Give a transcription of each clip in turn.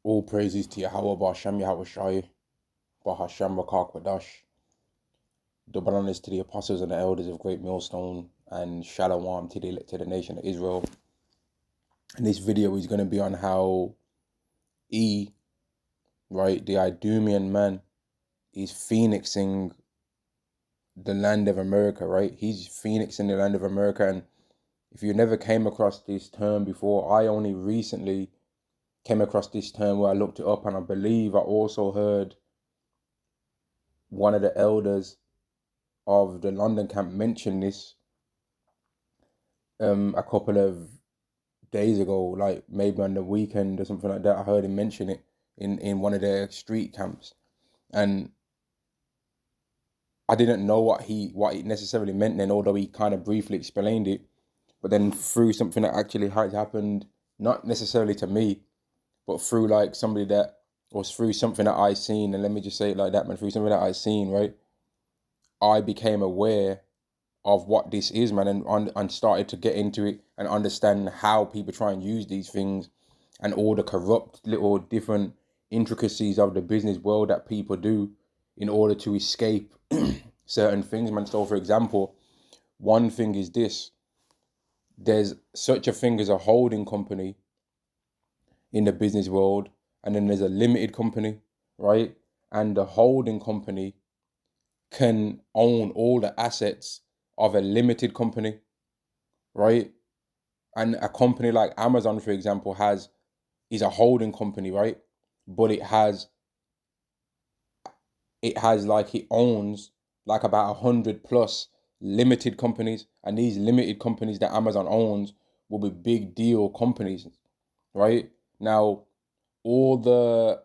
All praises to Yahweh Ba'Shem Yahweh Shai, Bahashem Rakak Wadash. Double honors to the apostles and the elders of Great Millstone, and Shalom to the nation of Israel. And this video is going to be on how E, right, the Idumean man, is phoenixing the land of America, right? He's phoenixing the land of America. And if you never came across this term before, I only recently came across this term where I looked it up, and I believe I also heard one of the elders of the London camp mention this a couple of days ago, like maybe on the weekend or something like that. I heard him mention it in one of their street camps, and I didn't know what it necessarily meant then, although he kind of briefly explained it. But then through something that actually had happened, not necessarily to me, but through like somebody that was through something that I seen, and let me just say it like that, man, through something that I seen, right? I became aware of what this is, man, and started to get into it and understand how people try and use these things and all the corrupt little different intricacies of the business world that people do in order to escape certain things, man. So, for example, one thing is this: there's such a thing as a holding company in the business world, and then there's a limited company, right? And the holding company can own all the assets of a limited company, right? And a company like Amazon, for example, is a holding company, right? But it owns like about 100 plus limited companies, and these limited companies that Amazon owns will be big deal companies, right? Now, all the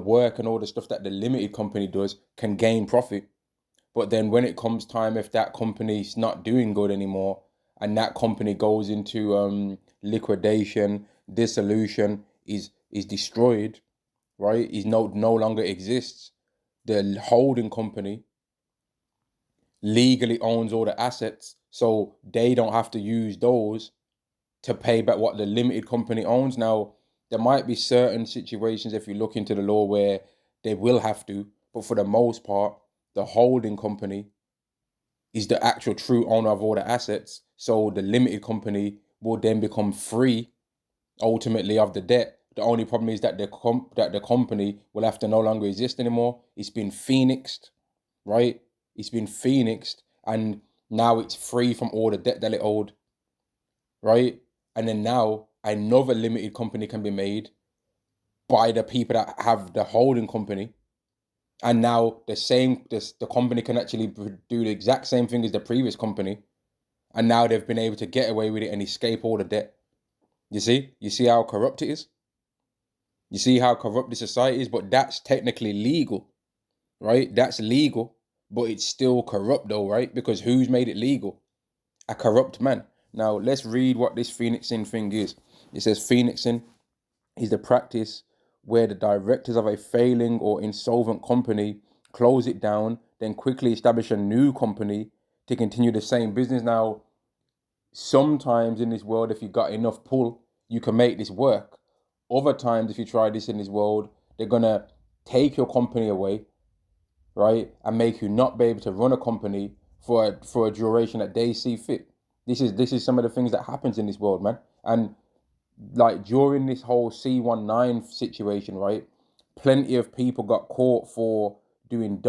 work and all the stuff that the limited company does can gain profit. But then when it comes time, if that company's not doing good anymore and that company goes into liquidation, dissolution, is destroyed, right? Is no longer exists. The holding company legally owns all the assets, so they don't have to use those to pay back what the limited company owns. Now, there might be certain situations if you look into the law where they will have to, but for the most part, the holding company is the actual true owner of all the assets. So the limited company will then become free ultimately of the debt. The only problem is that the company will have to no longer exist anymore. It's been phoenixed, right? It's been phoenixed, and now it's free from all the debt that it owed, right? And then now another limited company can be made by the people that have the holding company, and now the company can actually do the exact same thing as the previous company, and now they've been able to get away with it and escape all the debt. You see how corrupt it is. You see how corrupt the society is, but that's technically legal, right? That's legal, but it's still corrupt though, right? Because who's made it legal? A corrupt man. Now let's read what this phoenixing thing is. It says phoenixing is the practice where the directors of a failing or insolvent company close it down, then quickly establish a new company to continue the same business. Now, sometimes in this world, if you got enough pull, you can make this work. Other times, if you try this in this world, they're gonna take your company away, right, and make you not be able to run a company for a duration that they see fit. This is some of the things that happens in this world, man. And like during this whole C19 situation, right, plenty of people got caught for doing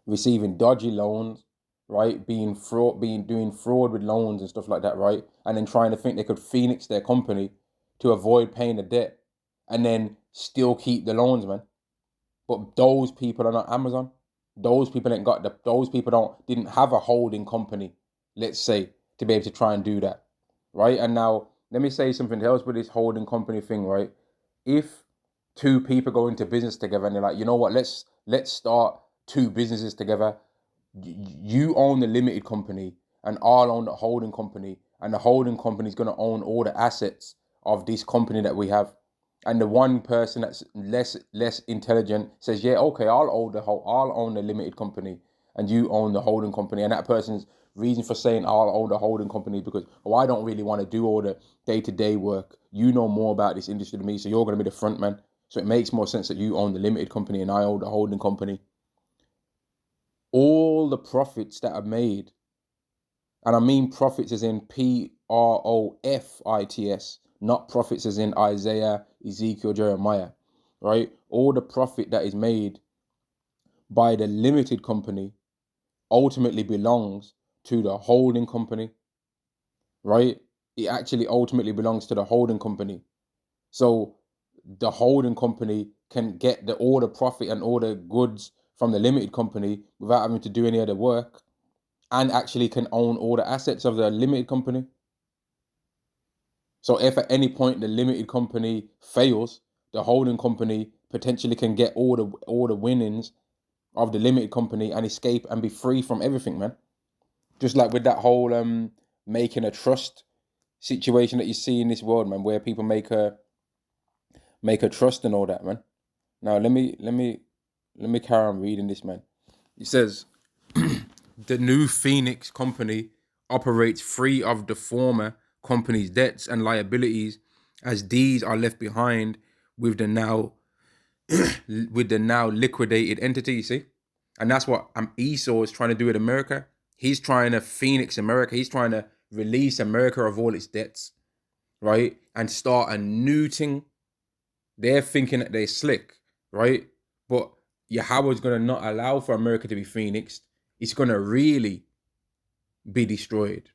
receiving dodgy loans, right? Being doing fraud with loans and stuff like that, right? And then trying to think they could phoenix their company to avoid paying the debt, and then still keep the loans, man. But those people are not Amazon. Those people ain't got the. Those people didn't have a holding company, let's say, to be able to try and do that, right? And now let me say something else with this holding company thing, right? If two people go into business together and they're like, you know what, let's start two businesses together. You own the limited company, and I'll own the holding company, and the holding company is going to own all the assets of this company that we have. And the one person that's less intelligent says, yeah, okay, I'll own the limited company, and you own the holding company, and that person's reason for saying I'll own the holding company because I don't really want to do all the day-to-day work. You know more about this industry than me, so you're going to be the front man. So it makes more sense that you own the limited company and I own the holding company. All the profits that are made, and I mean profits as in profits, not profits as in Isaiah, Ezekiel, Jeremiah, right? All the profit that is made by the limited company ultimately belongs to the holding company, right? It actually ultimately belongs to the holding company. So the holding company can get all the profit and all the goods from the limited company without having to do any of the work, and actually can own all the assets of the limited company. So if at any point the limited company fails, the holding company potentially can get all the winnings of the limited company and escape and be free from everything, man. Just like with that whole making a trust situation that you see in this world, man, where people make a trust and all that, man. Now let me carry on reading this, man. It says the new Phoenix company operates free of the former company's debts and liabilities, as these are left behind with the now liquidated entity. You see, and that's what Esau is trying to do with America. He's trying to Phoenix America. He's trying to release America of all its debts, right, and start a new thing. They're thinking that they're slick, right? But Yahweh's going to not allow for America to be phoenixed. It's going to really be destroyed,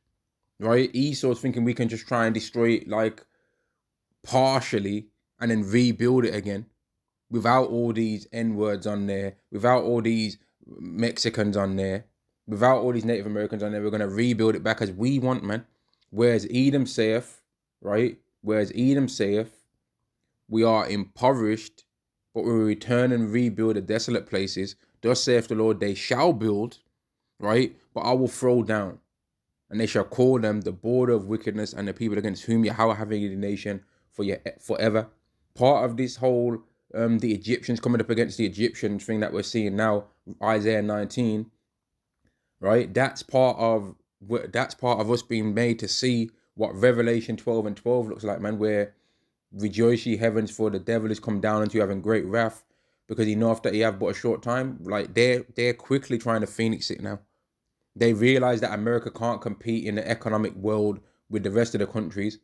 right? Esau's thinking we can just try and destroy it like partially and then rebuild it again without all these N-words on there, without all these Mexicans on there, without all these Native Americans on there. We're going to rebuild it back as we want, man. Whereas Edom saith, right? Whereas Edom saith, we are impoverished, but we return and rebuild the desolate places. Thus saith the Lord, they shall build, right? But I will throw down, and they shall call them the border of wickedness and the people against whom Yahweh have indignation for forever. Part of this whole, the Egyptians coming up against the Egyptians thing that we're seeing now, Isaiah 19, right? That's part of us being made to see what Revelation 12 and 12 looks like, man, where rejoice ye heavens, for the devil is come down unto you having great wrath, because he knoweth that he have but a short time. Like they're quickly trying to phoenix it now. They realize that America can't compete in the economic world with the rest of the countries.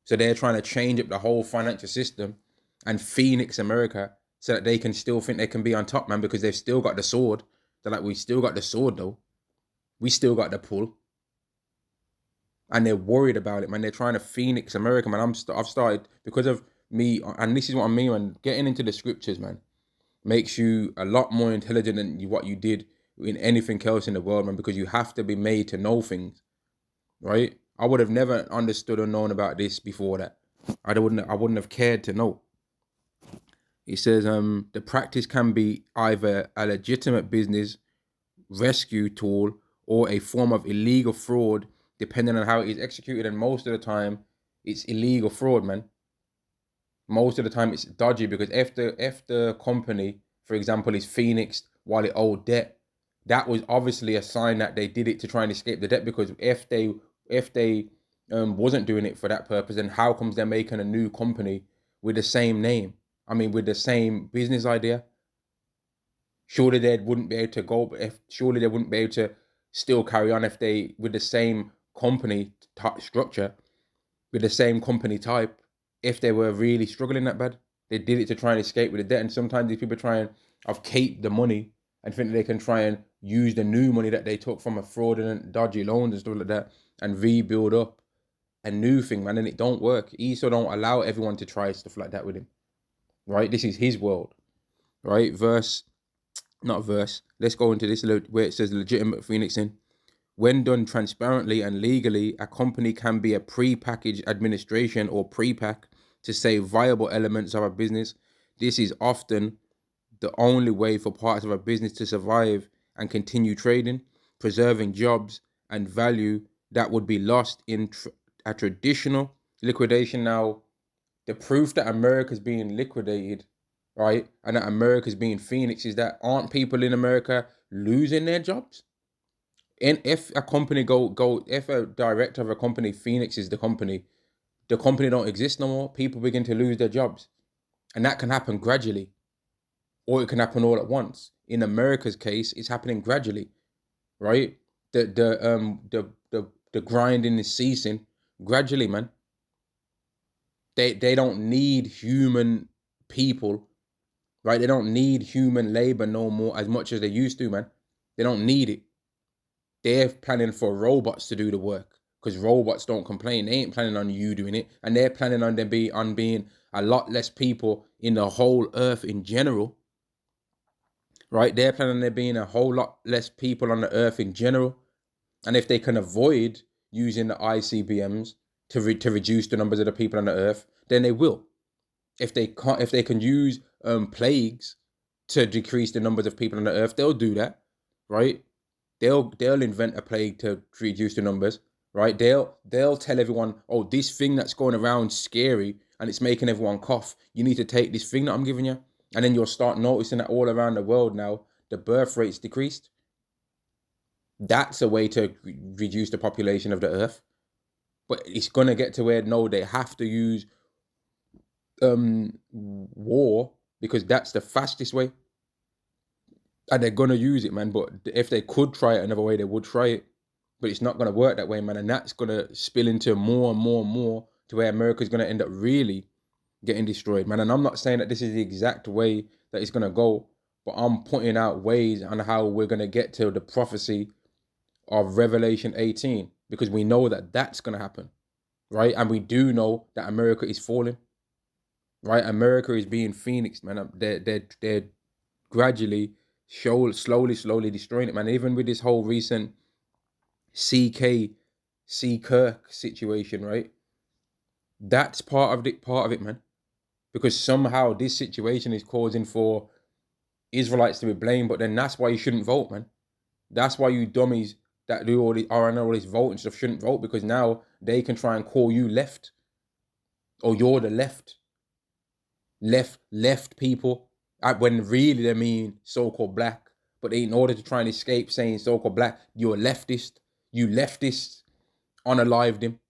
So they're trying to change up the whole financial system and phoenix America so that they can still think they can be on top, man, because they've still got the sword. They're like, we still got the sword though. We still got the pull. And they're worried about it, man. They're trying to phoenix America, man. I've started, because of me, and this is what I mean, man. Getting into the scriptures, man, makes you a lot more intelligent than what you did in anything else in the world, man, because you have to be made to know things, right? I would have never understood or known about this before that. I wouldn't have cared to know. It says the practice can be either a legitimate business rescue tool or a form of illegal fraud, depending on how it is executed. And most of the time, it's illegal fraud, man. Most of the time, it's dodgy, because if the company, for example, is phoenixed while it owed debt, that was obviously a sign that they did it to try and escape the debt. Because if they wasn't doing it for that purpose, then how comes they're making a new company with the same name? I mean, with the same business idea. Surely they wouldn't be able to go. Surely they wouldn't be able to still carry on if they, with the same company structure, with the same company type, if they were really struggling that bad. They did it to try and escape with the debt. And sometimes these people try and keep the money and think they can try and use the new money that they took from a fraudulent, dodgy loans and stuff like that and rebuild up a new thing, man. And it don't work. Esau don't allow everyone to try stuff like that with him, right? This is his world, right? Let's go into this where it says legitimate phoenixing. When done transparently and legally, a company can be a pre-packaged administration or pre-pack to save viable elements of a business. This is often the only way for parts of a business to survive and continue trading, preserving jobs and value that would be lost in a traditional liquidation. Now, the proof that America's being liquidated, right, and that America's being phoenix is that aren't people in America losing their jobs? And if a company if a director of a company, Phoenix is the company don't exist no more. People begin to lose their jobs, and that can happen gradually, or it can happen all at once. In America's case, it's happening gradually, right? The grinding is ceasing gradually, man. They don't need human people, right? They don't need human labor no more as much as they used to, man. They don't need it. They're planning for robots to do the work because robots don't complain. They ain't planning on you doing it, and they're planning on them being a lot less people in the whole earth in general, right? They're planning on there being a whole lot less people on the earth in general, and if they can avoid using the ICBMs to reduce the numbers of the people on the earth, then they will. If they can use plagues to decrease the numbers of people on the earth, they'll do that, right? They'll invent a plague to reduce the numbers, right? They'll tell everyone, oh, this thing that's going around scary and it's making everyone cough. You need to take this thing that I'm giving you, and then you'll start noticing that all around the world now the birth rate's decreased. That's a way to reduce the population of the earth, but it's gonna get to where no, they have to use war because that's the fastest way, and they're gonna use it, man. But if they could try it another way, they would try it, but it's not gonna work that way, man. And that's gonna spill into more and more and more to where America's gonna end up really getting destroyed, man. And I'm not saying that this is the exact way that it's gonna go, but I'm pointing out ways on how we're gonna get to the prophecy of Revelation 18 because we know that that's gonna happen, right? And we do know that America is falling, right? America is being phoenixed, man. They're gradually, slowly destroying it, man. Even with this whole recent C. Kirk situation, right? That's part of it, man. Because somehow this situation is causing for Israelites to be blamed, but then that's why you shouldn't vote, man. That's why you dummies that do all this voting stuff shouldn't vote, because now they can try and call you left, or you're the left people, when really they mean so-called black. But in order to try and escape saying so-called black, you're a leftist. You leftists unalived him,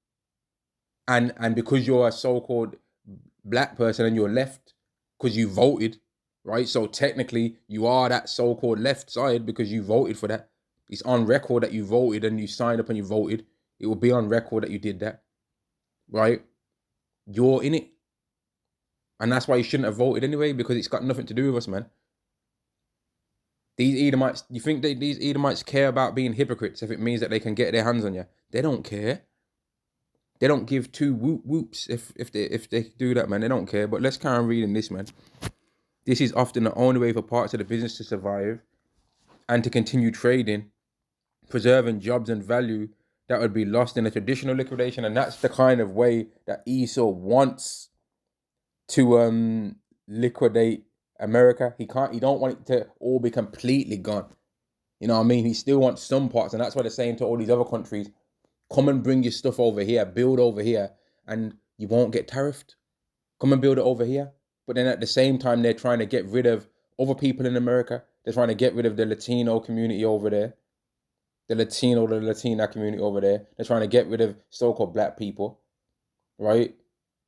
and because you're a so-called black person and you're left because you voted, right? So technically you are that so-called left side because you voted for that. It's on record that you voted and you signed up and you voted. It will be on record that you did that, right? You're in it. And that's why you shouldn't have voted anyway, because it's got nothing to do with us, man. These Edomites, you think these Edomites care about being hypocrites if it means that they can get their hands on you? They don't care. They don't give two whoops if they do that, man. They don't care. But let's carry on reading this, man. This is often the only way for parts of the business to survive and to continue trading, preserving jobs and value that would be lost in a traditional liquidation. And that's the kind of way that Esau wants to liquidate America. He don't want it to all be completely gone. You know what I mean? He still wants some parts, and that's why they're saying to all these other countries, come and bring your stuff over here, build over here, and you won't get tariffed. Come and build it over here. But then at the same time, they're trying to get rid of other people in America. They're trying to get rid of the Latino community over there, the Latina community over there. They're trying to get rid of so-called black people, right?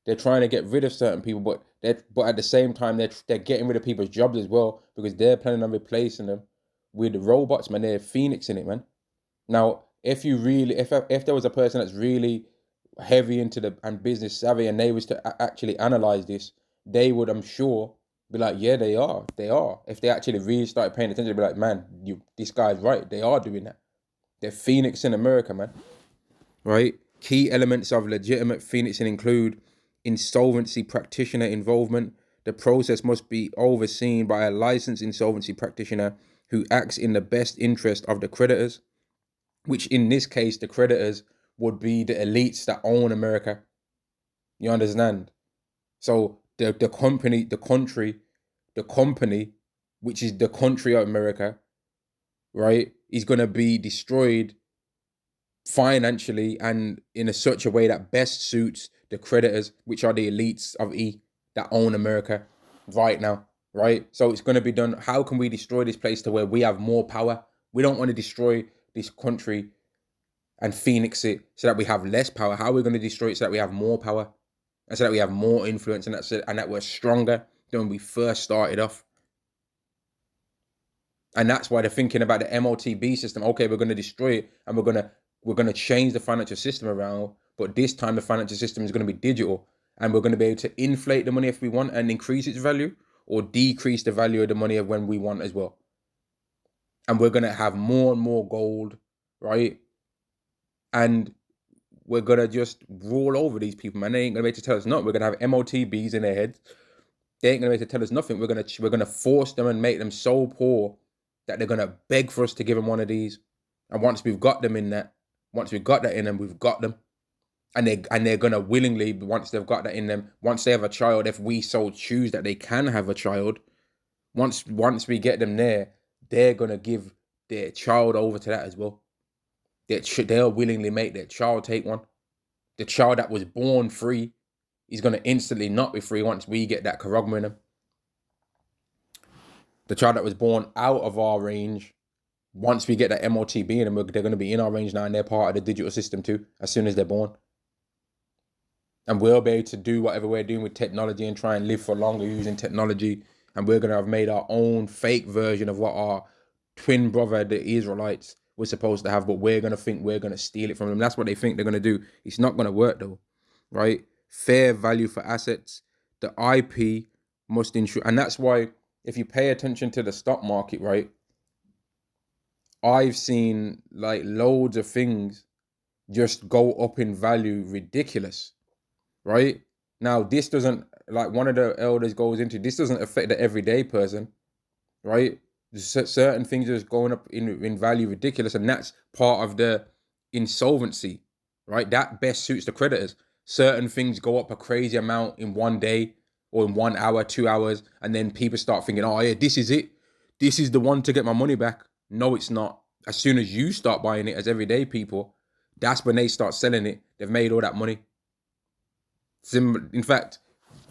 They're trying to get rid of certain people, but at the same time, they're getting rid of people's jobs as well, because they're planning on replacing them with robots, man. They're phoenixing it, man. Now, if there was a person that's really heavy into and business savvy, and they was to actually analyze this, they would, I'm sure, be like, yeah, they are. If they actually really started paying attention, they'd be like, man, this guy's right. They are doing that. They're phoenixing America, man. Right? Key elements of legitimate phoenixing include insolvency practitioner involvement. The process must be overseen by a licensed insolvency practitioner who acts in the best interest of the creditors, which in this case, the creditors would be the elites that own America. You understand? So the company, which is the country of America, right, is going to be destroyed financially and in such a way that best suits the creditors, which are the elites of that own America right now, right? So it's going to be done. How can we destroy this place to where we have more power? We don't want to destroy this country and phoenix it so that we have less power? How are we going to destroy it so that we have more power and so that we have more influence and that we're stronger than when we first started off? And that's why they're thinking about the MOTB system. Okay, we're going to destroy it and we're going to change the financial system around, but this time the financial system is going to be digital, and we're going to be able to inflate the money if we want and increase its value, or decrease the value of the money when we want as well. And we're going to have more and more gold, right? And we're going to just roll over these people, man. They ain't going to be able to tell us nothing. We're going to have MOTBs in their heads. They ain't going to be able to tell us nothing. We're going to force them and make them so poor that they're going to beg for us to give them one of these. And once we've got them in that, once we've got that in them, we've got them. And they're going to willingly, once they've got that in them, once they have a child, if we so choose that they can have a child, once we get them there, they're going to give their child over to that as well. They'll willingly make their child take one. The child that was born free is going to instantly not be free once we get that charagma in them. The child that was born out of our range, once we get that MOTB in them, they're going to be in our range now, and they're part of the digital system too, as soon as they're born. And we'll be able to do whatever we're doing with technology and try and live for longer using technology. And we're going to have made our own fake version of what our twin brother, the Israelites, were supposed to have, but we're going to think we're going to steal it from them. That's what they think they're going to do. It's not going to work though, right? Fair value for assets. The IP must ensure, and that's why if you pay attention to the stock market, right, I've seen like loads of things just go up in value ridiculous, right? Now, this doesn't, like one of the elders goes into, this doesn't affect the everyday person, right? Certain things are just going up in value ridiculous, and that's part of the insolvency, right? That best suits the creditors. Certain things go up a crazy amount in one day or in 1 hour, 2 hours, and then people start thinking, oh yeah, this is it. This is the one to get my money back. No, it's not. As soon as you start buying it as everyday people, that's when they start selling it. They've made all that money. In fact,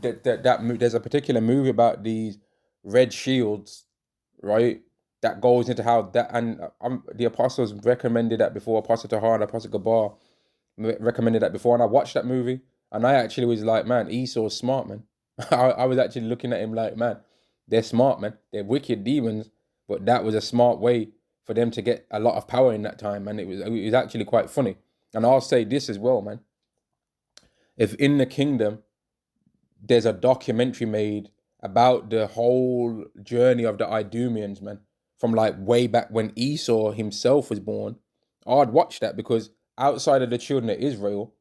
there's a particular movie about these red shields, right? That goes into how that, and the apostles recommended that before. Apostle Tahar, Apostle Gabar recommended that before, and I watched that movie, and I actually was like, man, Esau's smart, man. I was actually looking at him like, man, they're smart, man. They're wicked demons, but that was a smart way for them to get a lot of power in that time, and it was actually quite funny. And I'll say this as well, man. If in the kingdom there's a documentary made about the whole journey of the Idumeans, man, from like way back when Esau himself was born, I'd watch that, because outside of the children of Israel,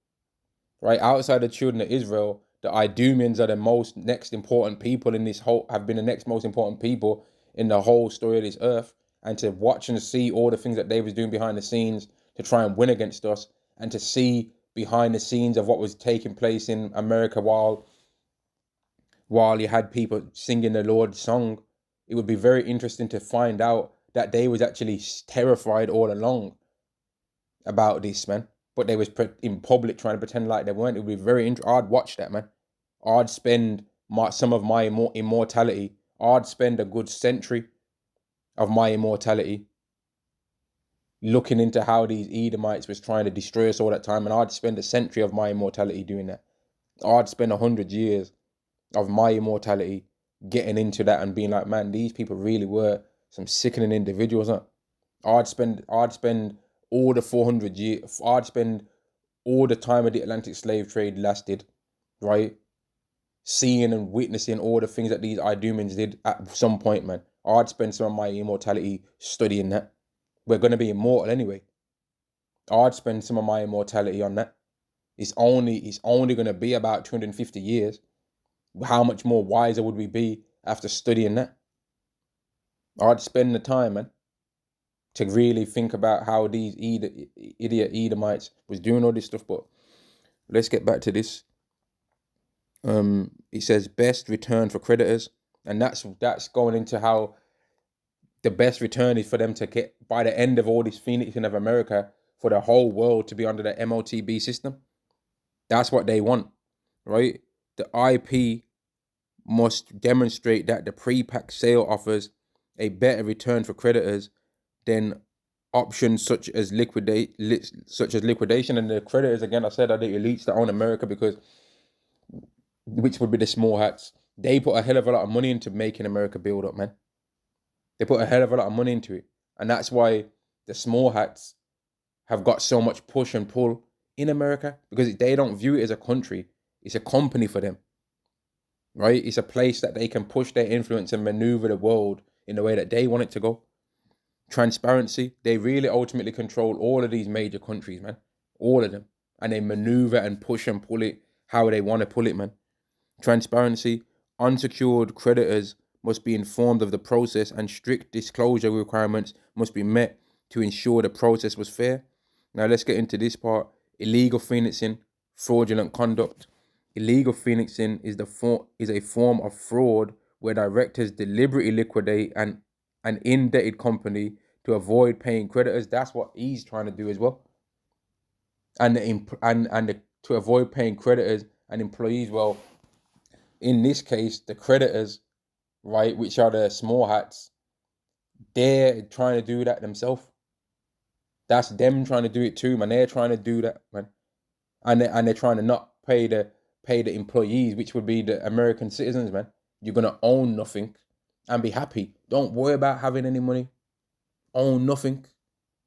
right, outside the children of Israel, the Idumeans are the next important people in this whole, have been the next most important people in the whole story of this earth. And to watch and see all the things that they was doing behind the scenes to try and win against us, and to see behind the scenes of what was taking place in America while you had people singing the Lord's song, it would be very interesting to find out that they was actually terrified all along about this, man. But they was in public trying to pretend like they weren't. It would be very interesting. I'd watch that, man. I'd spend some of my immortality. I'd spend a good century of my immortality looking into how these Edomites was trying to destroy us all that time, and I'd spend a century of my immortality doing that. I'd spend 100 years of my immortality getting into that and being like, man, these people really were some sickening individuals, huh? I'd spend all the 400 years, I'd spend all the time of the Atlantic slave trade lasted, right? Seeing and witnessing all the things that these Idumeans did at some point, man. I'd spend some of my immortality studying that. We're going to be immortal anyway. I'd spend some of my immortality on that. It's only going to be about 250 years. How much more wiser would we be after studying that? I'd spend the time, man, to really think about how these idiot Edomites was doing all this stuff. But let's get back to this. It says best return for creditors, and that's going into how the best return is for them to get, by the end of all this phoenixing of America, for the whole world to be under the MOTB system. That's what they want, right? The IP must demonstrate that the pre-pack sale offers a better return for creditors than options such as liquidation, and the creditors, again, I said, are the elites that own America, because which would be the small hats. They put a hell of a lot of money into making America build up, man. They put a hell of a lot of money into it, and that's why the small hats have got so much push and pull in America, because they don't view it as a country; it's a company for them, right? It's a place that they can push their influence and maneuver the world in the way that they want it to go. Transparency, they really ultimately control all of these major countries, man. All of them. And they maneuver and push and pull it how they want to pull it, man. Transparency, unsecured creditors must be informed of the process, and strict disclosure requirements must be met to ensure the process was fair. Now let's get into this part. Illegal financing, fraudulent conduct. Illegal financing is a form of fraud where directors deliberately liquidate an indebted company to avoid paying creditors. That's what he's trying to do as well. To avoid paying creditors and employees. Well, in this case, the creditors, right, which are the small hats, they're trying to do that themselves. That's them trying to do it too, man. They're trying to do that, man. And they're trying to not pay the employees, which would be the American citizens, man. You're gonna own nothing and be happy. Don't worry about having any money. Own nothing.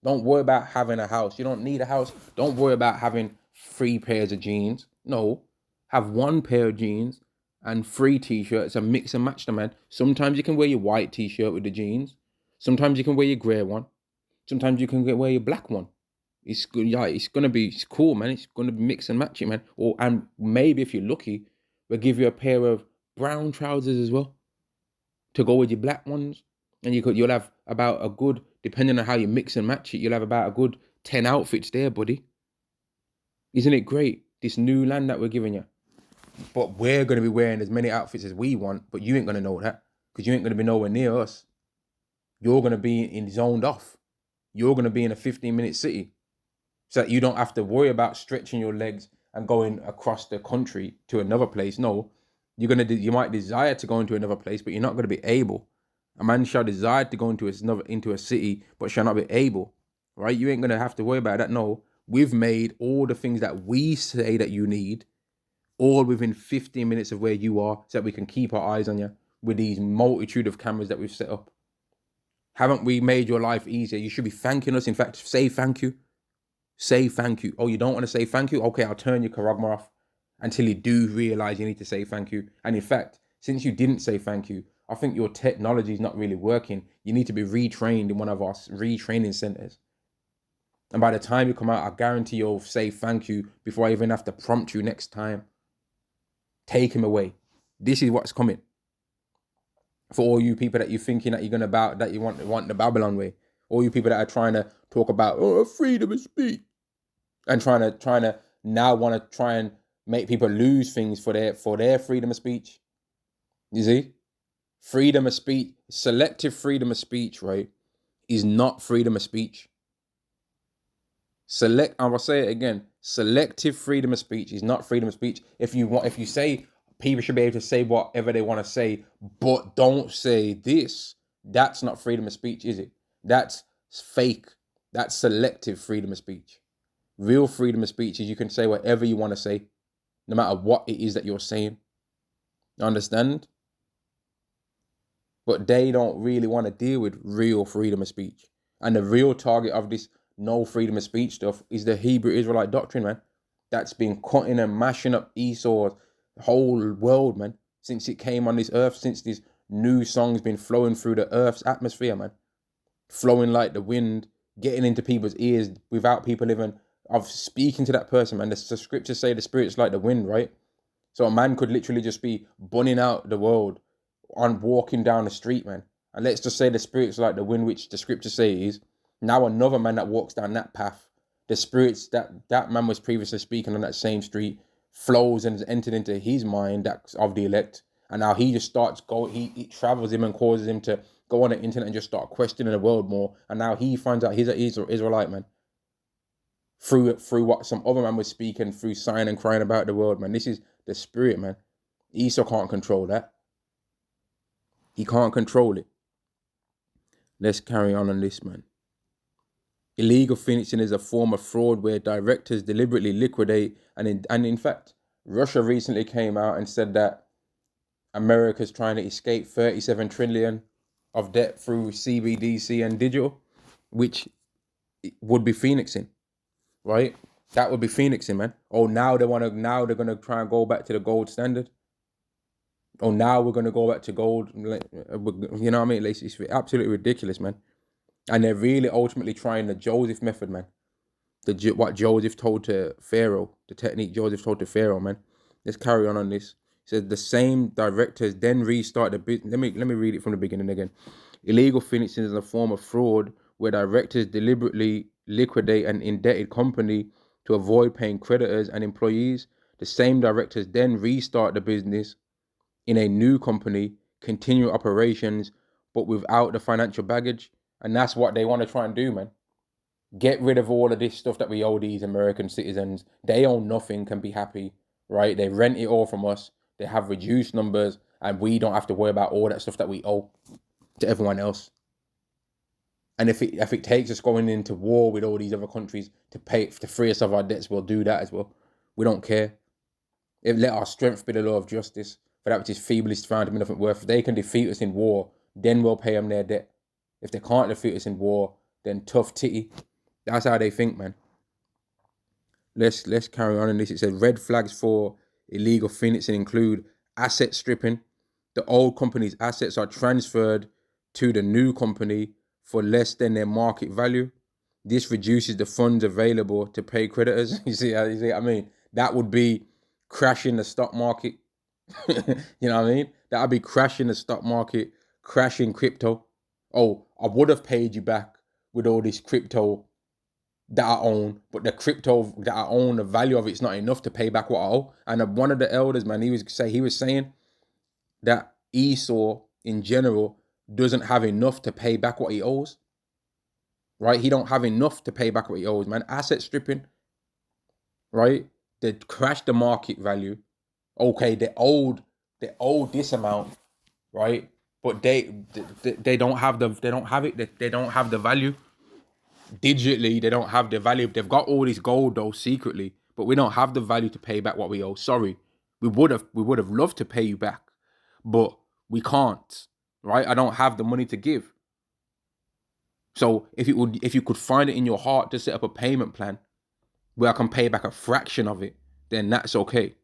Don't worry about having a house. You don't need a house. Don't worry about having 3 pairs of jeans. No. Have 1 pair of jeans and 3 t-shirts and mix and match them, man. Sometimes you can wear your white t-shirt with the jeans. Sometimes you can wear your grey one. Sometimes you can wear your black one. It's good. Yeah, it's cool, man. It's gonna be mix and match it, man. And maybe if you're lucky, we'll give you a pair of brown trousers as well to go with your black ones. And you'll have about a good, depending on how you mix and match it, you'll have about a good 10 outfits there, buddy. Isn't it great? This new land that we're giving you. But we're going to be wearing as many outfits as we want, but you ain't going to know that, because you ain't going to be nowhere near us. You're going to be zoned off. You're going to be in a 15-minute city, so that you don't have to worry about stretching your legs and going across the country to another place. No, you might desire to go into another place, but you're not going to be able. A man shall desire to go into a city, but shall not be able. Right? You ain't going to have to worry about that. No, we've made all the things that we say that you need, all within 15 minutes of where you are, so that we can keep our eyes on you with these multitude of cameras that we've set up. Haven't we made your life easier? You should be thanking us. In fact, say thank you. Say thank you. Oh, you don't want to say thank you? Okay, I'll turn your charagma off until you do realize you need to say thank you. And in fact, since you didn't say thank you, I think your technology is not really working. You need to be retrained in one of our retraining centers. And by the time you come out, I guarantee you'll say thank you before I even have to prompt you next time. Take him away. This is what's coming. For all you people that you're thinking that you're gonna that you want the Babylon way. All you people that are trying to talk about freedom of speech, and trying to now want to try and make people lose things for their freedom of speech. You see, freedom of speech, selective freedom of speech, right, is not freedom of speech. I will say it again. Selective freedom of speech is not freedom of speech. If you say people should be able to say whatever they want to say, but don't say this, that's not freedom of speech, is it? That's fake. That's selective freedom of speech. Real freedom of speech is you can say whatever you want to say, no matter what it is that you're saying. You understand? But they don't really want to deal with real freedom of speech. And the real target of this no freedom of speech stuff is the Hebrew Israelite doctrine, man. That's been cutting and mashing up Esau's whole world, man, since it came on this earth, since this new song's been flowing through the earth's atmosphere, man. Flowing like the wind, getting into people's ears without people even of speaking to that person, man. The scriptures say the spirit's like the wind, right? So a man could literally just be bunning out the world on walking down the street, man. And let's just say the spirit's like the wind, which the scriptures say is. Now another man that walks down that path, the spirits that man was previously speaking on that same street flows and has entered into his mind that's of the elect. And now he just starts going, he travels him and causes him to go on the internet and just start questioning the world more. And now he finds out he's an Israelite, man. Through what some other man was speaking, through sighing and crying about the world, man. This is the spirit, man. Esau can't control that. He can't control it. Let's carry on this, man. Illegal financing is a form of fraud where directors deliberately liquidate, and in fact, Russia recently came out and said that America's trying to escape 37 trillion of debt through CBDC and digital, which would be phoenixing, right? That would be phoenixing, man. Oh, now they're gonna try and go back to the gold standard. Oh, now we're gonna go back to gold. You know what I mean? It's absolutely ridiculous, man. And they're really ultimately trying the Joseph method, man. What Joseph told to Pharaoh, the technique Joseph told to Pharaoh, man. Let's carry on this. He said the same directors then restart the business. Let me read it from the beginning again. Illegal financing is a form of fraud where directors deliberately liquidate an indebted company to avoid paying creditors and employees. The same directors then restart the business in a new company, continue operations, but without the financial baggage. And that's what they want to try and do, man. Get rid of all of this stuff that we owe these American citizens. They own nothing, can be happy, right? They rent it all from us. They have reduced numbers, and we don't have to worry about all that stuff that we owe to everyone else. And if it takes us going into war with all these other countries to free us of our debts, we'll do that as well. We don't care. Let our strength be the law of justice. For that which is feeblest found to be nothing worth. If they can defeat us in war, then we'll pay them their debt. If they can't defeat us in war, then tough titty. That's how they think, man. Let's carry on in this. It says red flags for illegal financing include asset stripping. The old company's assets are transferred to the new company for less than their market value. This reduces the funds available to pay creditors. You see what I mean? That would be crashing the stock market. You know what I mean? That would be crashing the stock market, crashing crypto. Oh, I would have paid you back with all this crypto that I own, but the crypto that I own, the value of it's not enough to pay back what I owe. And one of the elders, man, he was saying that Esau in general doesn't have enough to pay back what he owes. Right? He don't have enough to pay back what he owes, man. Asset stripping, right? They crash the market value. Okay, they owed this amount, right? But they don't have the value. Digitally, they don't have the value. They've got all this gold though secretly, but we don't have the value to pay back what we owe. Sorry, we would have loved to pay you back, but we can't. Right? I don't have the money to give. So if you could find it in your heart to set up a payment plan where I can pay back a fraction of it, then that's okay.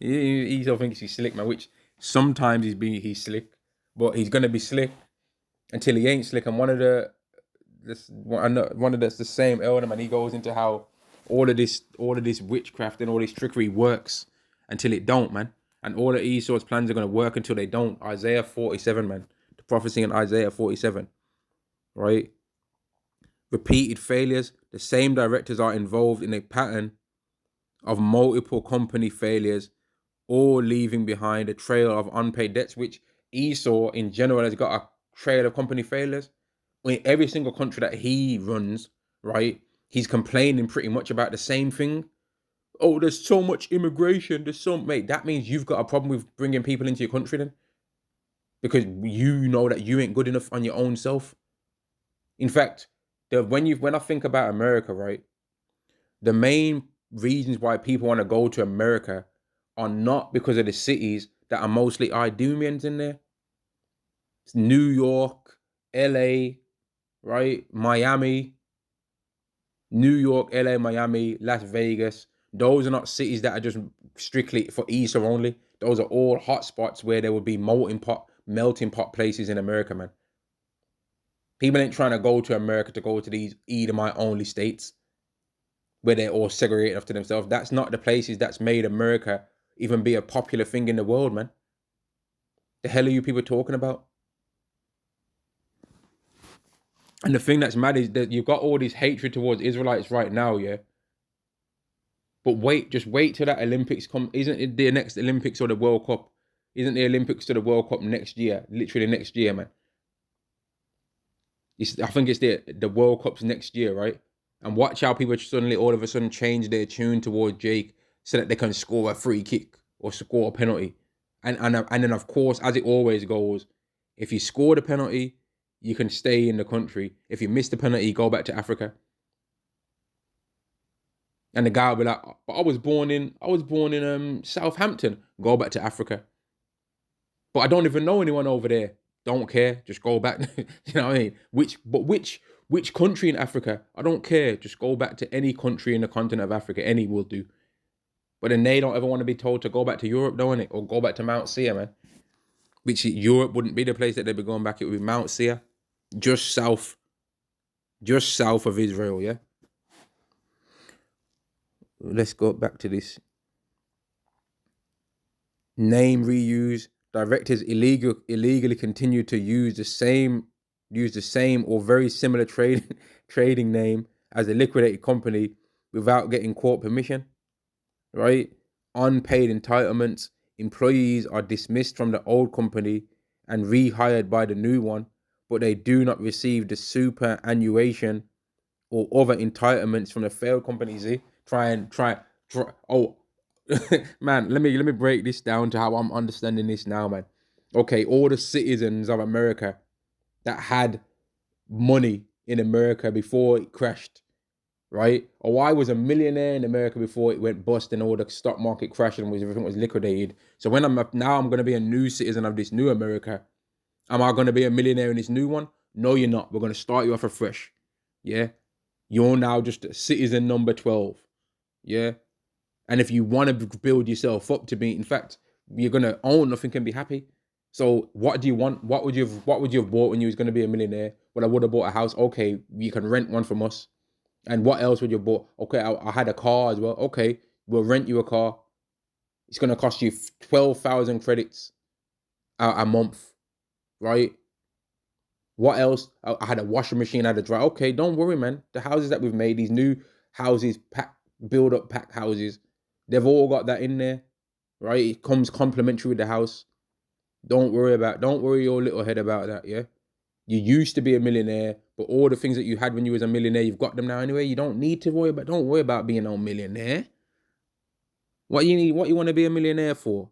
He still thinks he's slick, man. Which sometimes he's slick, but he's gonna be slick until he ain't slick. And one of the same elder, man. He goes into how all of this witchcraft and all this trickery works until it don't, man. And all of Esau's plans are gonna work until they don't. Isaiah 47, man. The prophecy in Isaiah 47, right? Repeated failures. The same directors are involved in a pattern of multiple company failures, all leaving behind a trail of unpaid debts, which Esau in general has got a trail of company failures. In every single country that he runs, right, he's complaining pretty much about the same thing. Oh, there's so much immigration. Mate, that means you've got a problem with bringing people into your country then. Because you know that you ain't good enough on your own self. In fact, when I think about America, right, the main reasons why people want to go to America are not because of the cities that are mostly Idumeans in there. It's New York, LA, right? Miami, New York, LA, Miami, Las Vegas. Those are not cities that are just strictly for Esau only. Those are all hotspots where there would be melting pot places in America, man. People ain't trying to go to America to go to these Edomite only states where they're all segregated off to themselves. That's not the places that's made America even be a popular thing in the world, man. The hell are you people talking about? And the thing that's mad is that you've got all this hatred towards Israelites right now, yeah? But just wait till that Olympics come. Isn't it the next Olympics or the World Cup? Isn't the Olympics to the World Cup next year? Literally next year, man. I think it's the World Cup's next year, right? And watch how people suddenly, all of a sudden, change their tune towards Jake so that they can score a free kick or score a penalty. And then, of course, as it always goes, if you score the penalty, you can stay in the country. If you miss the penalty, go back to Africa. And the guy will be like, but I was born in Southampton. Go back to Africa. But I don't even know anyone over there. Don't care. Just go back. You know what I mean? Which country in Africa? I don't care. Just go back to any country in the continent of Africa. Any will do. But then they don't ever want to be told to go back to Europe, don't it? Or go back to Mount Sia, man. Which Europe wouldn't be the place that they'd be going back. It would be Mount Sia, just south of Israel. Yeah. Let's go back to this. Name reuse. Directors illegally continue to use the same or very similar trading name as a liquidated company without getting court permission. Right? Unpaid entitlements. Employees are dismissed from the old company and rehired by the new one, but they do not receive the superannuation or other entitlements from the failed companies. Try. Oh, man, let me break this down to how I'm understanding this now, man. Okay, all the citizens of America that had money in America before it crashed, right? Or I was a millionaire in America before it went bust and all the stock market crashed and everything was liquidated. So when I'm going to be a new citizen of this new America. Am I going to be a millionaire in this new one? No, you're not. We're going to start you off afresh. Yeah. You're now just a citizen number 12. Yeah. And if you want to build yourself up to be, in fact, you're going to own nothing and be happy. So what do you want? What would you have bought when you was going to be a millionaire? Well, I would have bought a house. Okay, you can rent one from us. And what else would you have bought? Okay, I had a car as well. Okay, we'll rent you a car. It's going to cost you 12,000 credits a month, right? What else? I had a washing machine, I had a dryer. Okay, don't worry, man. The houses that we've made, these new houses, build up pack houses, they've all got that in there, right? It comes complimentary with the house. Don't worry your little head about that, yeah? You used to be a millionaire, but all the things that you had when you was a millionaire, you've got them now anyway. You don't need to worry about, don't worry about being a millionaire. What you want to be a millionaire for?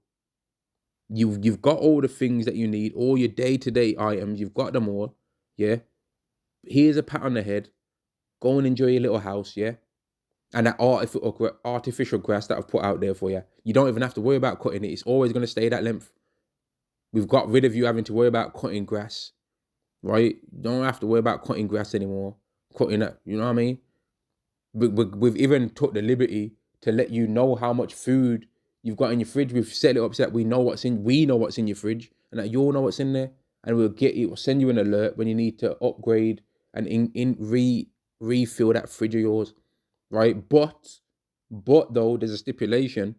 You've got all the things that you need, all your day-to-day items, you've got them all, yeah? Here's a pat on the head. Go and enjoy your little house, yeah? And that artificial grass that I've put out there for you, you don't even have to worry about cutting it. It's always going to stay that length. We've got rid of you having to worry about cutting grass, right? Don't have to worry about cutting grass anymore. Cutting it, you know what I mean? We've even took the liberty to let you know how much food you've got in your fridge. We've set it up so that we know what's in your fridge and that you'll know what's in there. And we'll send you an alert when you need to upgrade and refill that fridge of yours, right? But though, there's a stipulation.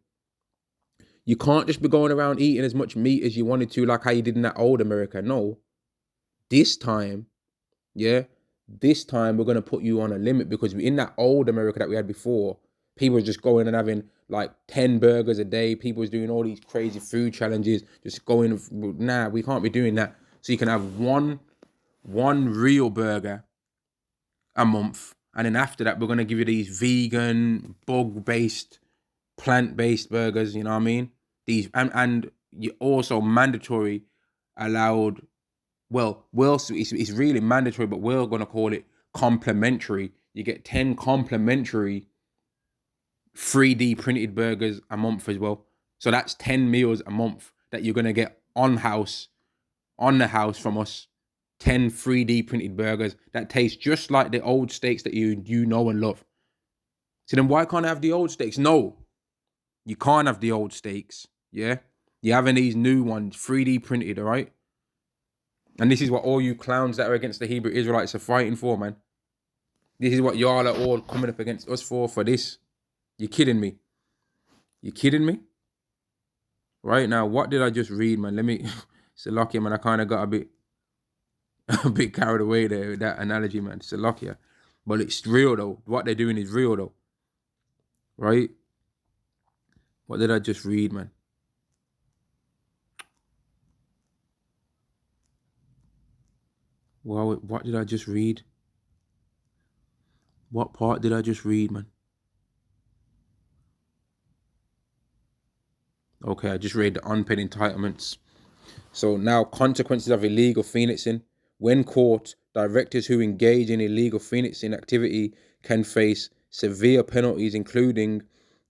You can't just be going around eating as much meat as you wanted to, like how you did in that old America. No. This time, we're going to put you on a limit, because in that old America that we had before, people were just going and having like 10 burgers a day. People was doing all these crazy food challenges, just going, nah, we can't be doing that. So you can have one real burger a month. And then after that, we're going to give you these vegan, bug-based, plant-based burgers, you know what I mean? These, and you also mandatory allowed, it's really mandatory, but we're going to call it complimentary. You get 10 complimentary 3D printed burgers a month as well. So that's 10 meals a month that you're going to get on the house from us. 10 3D printed burgers that taste just like the old steaks that you know and love. So then why can't I have the old steaks? No, you can't have the old steaks, yeah? You're having these new ones, 3D printed, all right? And this is what all you clowns that are against the Hebrew Israelites are fighting for, man. This is what y'all are all coming up against us for this. You're kidding me. You kidding me? Right now, what did I just read, man? It's a lucky, man. I kind of got a bit carried away there with that analogy, man. It's a lucky. But it's real, though. What they're doing is real, though. Right? What did I just read, man? Well, what did I just read? What part did I just read, man? Okay, I just read the unpaid entitlements. So now, consequences of illegal phoenixing. When caught, directors who engage in illegal financing activity can face severe penalties, including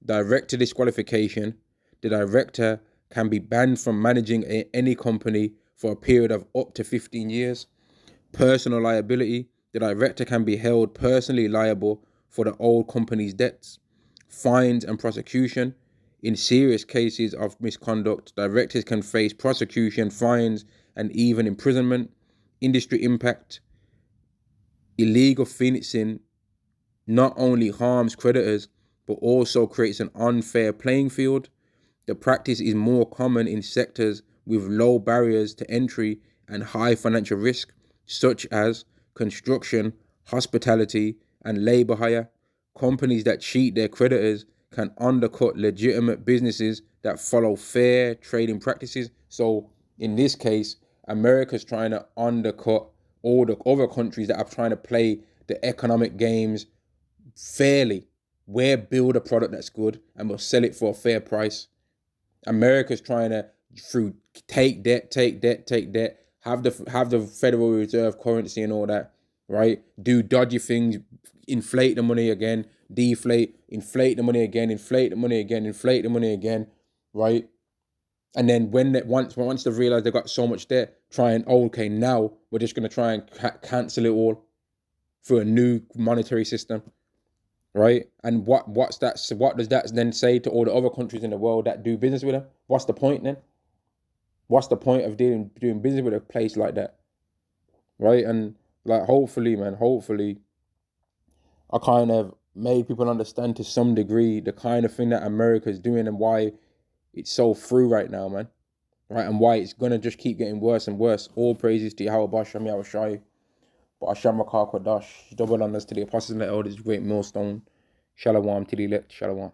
director disqualification. The director can be banned from managing any company for a period of up to 15 years. Personal liability. The director can be held personally liable for the old company's debts. Fines and prosecution. In serious cases of misconduct, directors can face prosecution, fines, and even imprisonment. Industry impact. Illegal financing not only harms creditors, but also creates an unfair playing field. The practice is more common in sectors with low barriers to entry and high financial risk, such as construction, hospitality, and labor hire. Companies that cheat their creditors can undercut legitimate businesses that follow fair trading practices. So, in this case, America's trying to undercut all the other countries that are trying to play the economic games fairly. We'll build a product that's good and we'll sell it for a fair price. America's trying to, through take debt, have the Federal Reserve currency and all that, right? Do dodgy things, inflate the money again, deflate, inflate the money again, inflate the money again, inflate the money again, right? And then once they realize they got so much debt, try and okay, now we're just gonna try and cancel it all through a new monetary system, right? And what does that then say to all the other countries in the world that do business with them? What's the point then? What's the point of doing business with a place like that, right? And like, hopefully, man, I kind of made people understand to some degree the kind of thing that America is doing and why it's so through right now, man, right? And why it's gonna just keep getting worse and worse. All praises to Yahweh Bashem Yahweh Shai, but Hashem Rakah Kodash, double honors to the apostles and the elders, great millstone. Shalom to the elect, shalom.